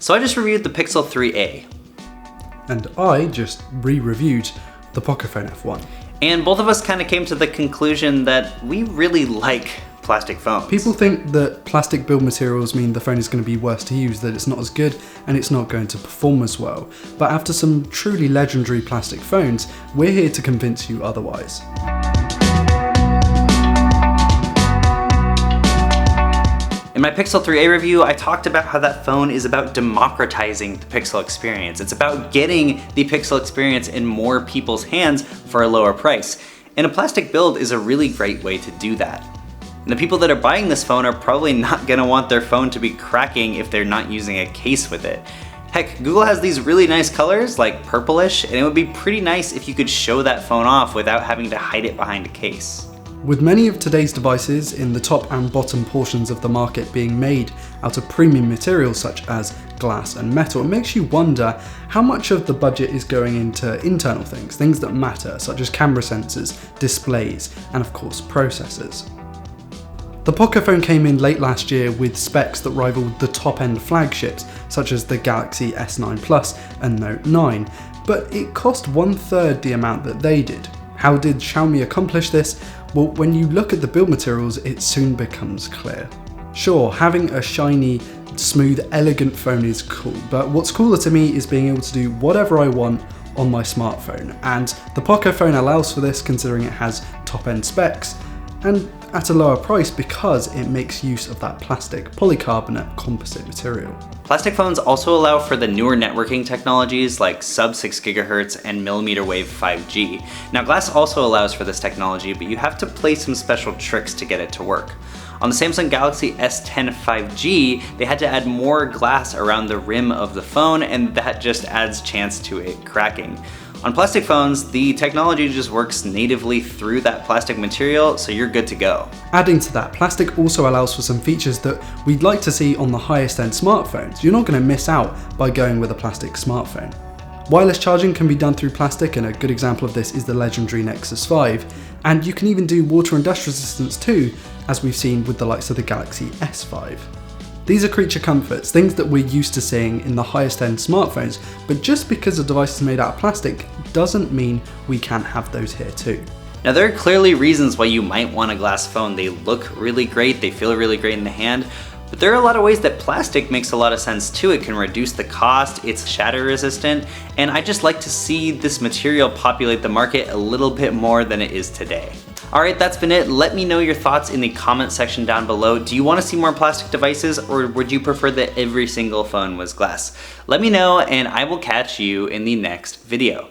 So I just reviewed the Pixel 3a. And I just re-reviewed the Pocophone F1. And both of us kind of came to the conclusion that we really like plastic phones. People think that plastic build materials mean the phone is going to be worse to use, that it's not as good and it's not going to perform as well. But after some truly legendary plastic phones, we're here to convince you otherwise. In my Pixel 3a review, I talked about how that phone is about democratizing the Pixel experience. It's about getting the Pixel experience in more people's hands for a lower price. And a plastic build is a really great way to do that. And the people that are buying this phone are probably not gonna want their phone to be cracking if they're not using a case with it. Heck, Google has these really nice colors, like purplish, and it would be pretty nice if you could show that phone off without having to hide it behind a case. With many of today's devices in the top and bottom portions of the market being made out of premium materials such as glass and metal, it makes you wonder how much of the budget is going into internal things that matter, such as camera sensors, displays, and of course processors. The Pocophone came in late last year with specs that rivaled the top-end flagships such as the Galaxy S9 Plus and Note 9, but it cost 1/3 the amount that they did. How did Xiaomi accomplish this? Well, when you look at the build materials, it soon becomes clear. Sure, having a shiny, smooth, elegant phone is cool, but what's cooler to me is being able to do whatever I want on my smartphone, and the Pocophone allows for this considering it has top-end specs, and at a lower price because it makes use of that plastic polycarbonate composite material. Plastic phones also allow for the newer networking technologies like sub-6 GHz and millimeter wave 5G. Now glass also allows for this technology, but you have to play some special tricks to get it to work. On the Samsung Galaxy S10 5G, they had to add more glass around the rim of the phone, and that just adds chance to it cracking. On plastic phones, the technology just works natively through that plastic material, so you're good to go. Adding to that, plastic also allows for some features that we'd like to see on the highest end smartphones. You're not going to miss out by going with a plastic smartphone. Wireless charging can be done through plastic, and a good example of this is the legendary Nexus 5. And you can even do water and dust resistance too, as we've seen with the likes of the Galaxy S5. These are creature comforts, things that we're used to seeing in the highest end smartphones, but just because a device is made out of plastic doesn't mean we can't have those here too. Now there are clearly reasons why you might want a glass phone. They look really great, they feel really great in the hand, but there are a lot of ways that plastic makes a lot of sense too. It can reduce the cost, it's shatter resistant, and I just like to see this material populate the market a little bit more than it is today. Alright, that's been it. Let me know your thoughts in the comment section down below. Do you want to see more plastic devices, or would you prefer that every single phone was glass? Let me know, and I will catch you in the next video.